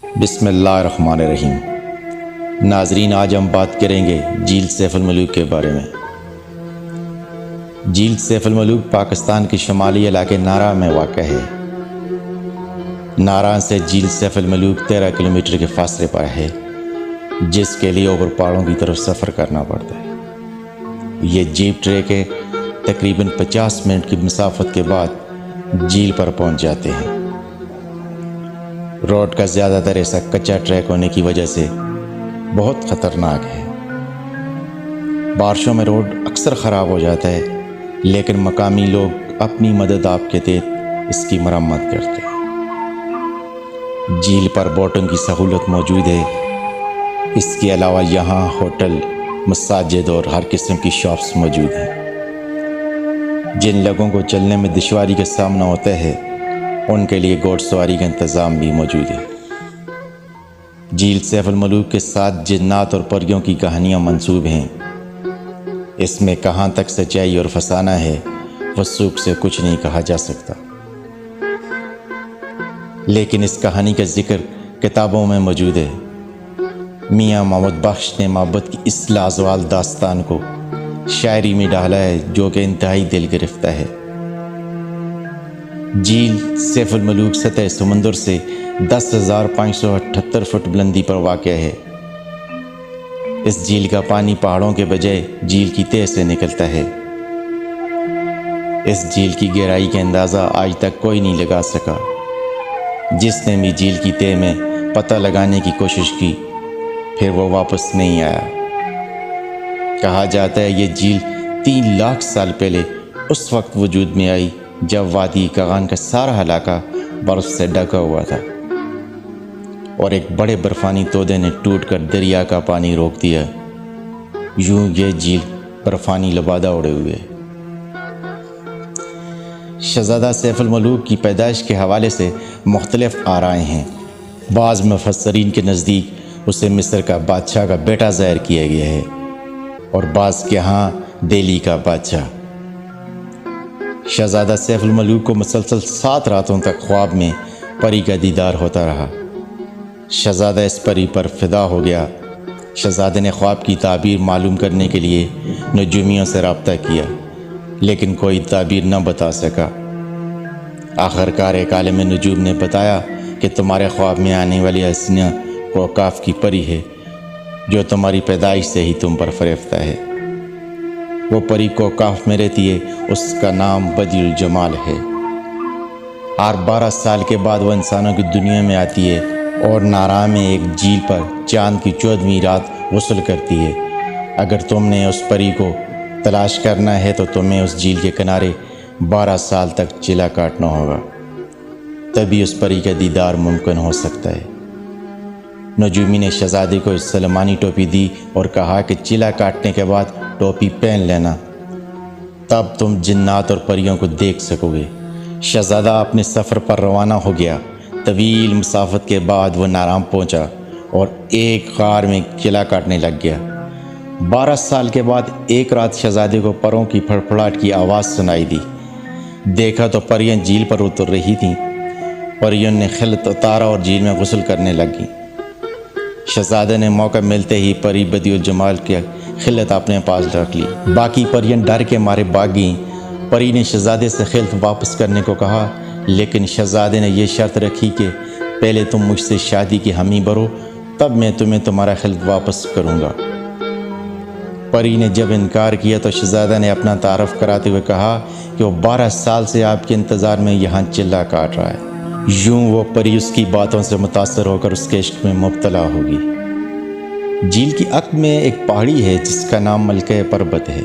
بسم اللہ الرحمن الرحیم۔ ناظرین، آج ہم بات کریں گے جھیل سیف الملوک کے بارے میں۔ جھیل سیف الملوک پاکستان کے شمالی علاقے نارا میں واقع ہے۔ نارا سے جھیل سیف الملوک 13 کلومیٹر کے فاصلے پر ہے، جس کے لیے اوپر پہاڑوں کی طرف سفر کرنا پڑتا ہے۔ یہ جیپ ٹریک ہے، تقریباً 50 منٹ کی مسافت کے بعد جھیل پر پہنچ جاتے ہیں۔ روڈ کا زیادہ تر ایسا کچا ٹریک ہونے کی وجہ سے بہت خطرناک ہے۔ بارشوں میں روڈ اکثر خراب ہو جاتا ہے، لیکن مقامی لوگ اپنی مدد آپ کے تحت اس کی مرمت کرتے ہیں۔ جھیل پر بوٹنگ کی سہولت موجود ہے۔ اس کے علاوہ یہاں ہوٹل، مساجد اور ہر قسم کی شاپس موجود ہیں۔ جن لوگوں کو چلنے میں دشواری کا سامنا ہوتا ہے، ان کے لیے گھوڑ سواری کا انتظام بھی موجود ہے۔ جھیل سیف الملوک کے ساتھ جنات اور پریوں کی کہانیاں منسوب ہیں۔ اس میں کہاں تک سچائی اور فسانہ ہے، وثوق سے کچھ نہیں کہا جا سکتا، لیکن اس کہانی کا ذکر کتابوں میں موجود ہے۔ میاں محمد بخش نے محبت کی اس لازوال داستان کو شاعری میں ڈالا ہے، جو کہ انتہائی دل گرفتہ ہے۔ جھیل سیف الملوک سطح سمندر سے 10,578 فٹ بلندی پر واقع ہے۔ اس جھیل کا پانی پہاڑوں کے بجائے جھیل کی تہہ سے نکلتا ہے۔ اس جھیل کی گہرائی کا اندازہ آج تک کوئی نہیں لگا سکا۔ جس نے بھی جھیل کی تہہ میں پتہ لگانے کی کوشش کی، پھر وہ واپس نہیں آیا۔ کہا جاتا ہے یہ جھیل 3 لاکھ سال پہلے اس وقت وجود میں آئی جب وادی کغان کا سارا علاقہ برف سے ڈھکا ہوا تھا، اور ایک بڑے برفانی تودے نے ٹوٹ کر دریا کا پانی روک دیا۔ یوں یہ جھیل برفانی لبادہ اڑے ہوئے۔ شہزادہ سیف الملوک کی پیدائش کے حوالے سے مختلف آرائیں ہیں۔ بعض مفسرین کے نزدیک اسے مصر کا بادشاہ کا بیٹا ظاہر کیا گیا ہے، اور بعض کے ہاں دہلی کا بادشاہ۔ شہزادہ سیف الملوک کو مسلسل 7 راتوں تک خواب میں پری کا دیدار ہوتا رہا۔ شہزادہ اس پری پر فدا ہو گیا۔ شہزادے نے خواب کی تعبیر معلوم کرنے کے لیے نجومیوں سے رابطہ کیا، لیکن کوئی تعبیر نہ بتا سکا۔ آخرکار ایک عالم نجوم نے بتایا کہ تمہارے خواب میں آنے والی حسینہ کوکاف کی پری ہے، جو تمہاری پیدائش سے ہی تم پر فریفتہ ہے۔ وہ پری کوکاف میں رہتی ہے، اس کا نام بدیع الجمال ہے۔ ہر 12 سال کے بعد وہ انسانوں کی دنیا میں آتی ہے اور نارا میں ایک جھیل پر چاند کی 14ویں رات غسل کرتی ہے۔ اگر تم نے اس پری کو تلاش کرنا ہے تو تمہیں اس جھیل کے کنارے 12 سال تک چلا کاٹنا ہوگا، تبھی اس پری کا دیدار ممکن ہو سکتا ہے۔ نجومی نے شہزادے کو سلمانی ٹوپی دی اور کہا کہ چلا کاٹنے کے بعد ٹوپی پہن لینا، تب تم جنات اور پریوں کو دیکھ سکو گے۔ شہزادہ اپنے سفر پر روانہ ہو گیا۔ طویل مسافت کے بعد وہ نارام پہنچا اور ایک غار میں چلا کاٹنے لگ گیا۔ 12 سال کے بعد ایک رات شہزادے کو پروں کی پھڑپھڑاہٹ کی آواز سنائی دی۔ دیکھا تو پریاں جھیل پر اتر رہی تھیں۔ پریوں نے خلط اتارا اور جھیل میں غسل کرنے لگیں۔ شہزادے نے موقع ملتے ہی پری بدیع الجمال کی خلط اپنے پاس رکھ لی۔ باقی پریاں ڈر کے مارے بھاگ گئیں۔ پری نے شہزادے سے خلط واپس کرنے کو کہا، لیکن شہزادے نے یہ شرط رکھی کہ پہلے تم مجھ سے شادی کی حمی بھرو، تب میں تمہیں تمہارا خلط واپس کروں گا۔ پری نے جب انکار کیا تو شہزادہ نے اپنا تعارف کراتے ہوئے کہا کہ وہ 12 سال سے آپ کے انتظار میں یہاں چلا کاٹ رہا ہے۔ یوں وہ پری اس کی باتوں سے متاثر ہو کر اس کے عشق میں مبتلا ہوگی۔ جھیل کی عقب میں ایک پہاڑی ہے جس کا نام ملکہ پربت ہے،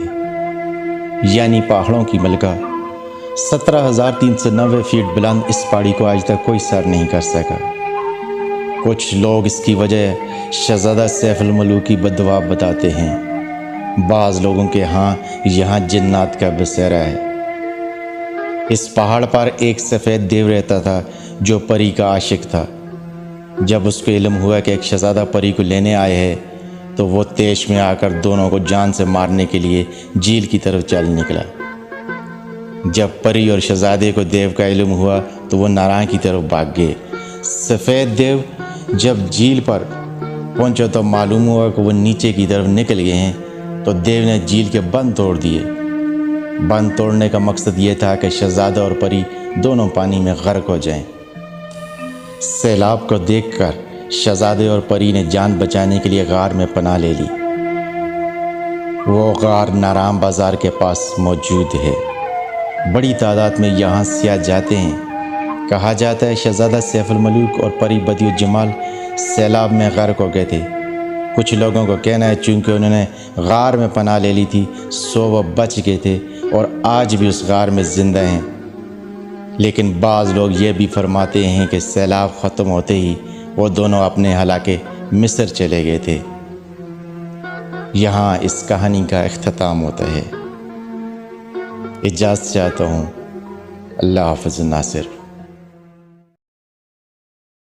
یعنی پہاڑوں کی ملکہ۔ 17,390 فیٹ بلند اس پہاڑی کو آج تک کوئی سر نہیں کر سکا۔ کچھ لوگ اس کی وجہ شہزادہ سیف الملوک کی بددعا بتاتے ہیں۔ بعض لوگوں کے ہاں یہاں جنات کا بسیرا ہے۔ اس پہاڑ پر ایک سفید دیو رہتا تھا جو پری کا عاشق تھا۔ جب اس کو علم ہوا کہ ایک شہزادہ پری کو لینے آئے ہیں، تو وہ تیش میں آ کر دونوں کو جان سے مارنے کے لیے جھیل کی طرف چل نکلا۔ جب پری اور شہزادے کو دیو کا علم ہوا تو وہ نارا کی طرف بھاگ گئے۔ سفید دیو جب جھیل پر پہنچے تو معلوم ہوا کہ وہ نیچے کی طرف نکل گئے ہیں، تو دیو نے جھیل کے بند توڑ دیے۔ بند توڑنے کا مقصد یہ تھا کہ شہزادہ اور پری دونوں پانی میں غرق ہو جائیں۔ سیلاب کو دیکھ کر شہزادے اور پری نے جان بچانے کے لیے غار میں پناہ لے لی۔ وہ غار نارام بازار کے پاس موجود ہے۔ بڑی تعداد میں یہاں سیاح جاتے ہیں۔ کہا جاتا ہے شہزادہ سیف الملوک اور پری بدیع الجمال سیلاب میں غرق ہو گئے تھے۔ کچھ لوگوں کو کہنا ہے چونکہ انہوں نے غار میں پناہ لے لی تھی سو وہ بچ گئے تھے اور آج بھی اس غار میں زندہ ہیں۔ لیکن بعض لوگ یہ بھی فرماتے ہیں کہ سیلاب ختم ہوتے ہی وہ دونوں اپنے ہلاکے مصر چلے گئے تھے۔ یہاں اس کہانی کا اختتام ہوتا ہے۔ اجازت چاہتا ہوں۔ اللہ حافظ ناصر۔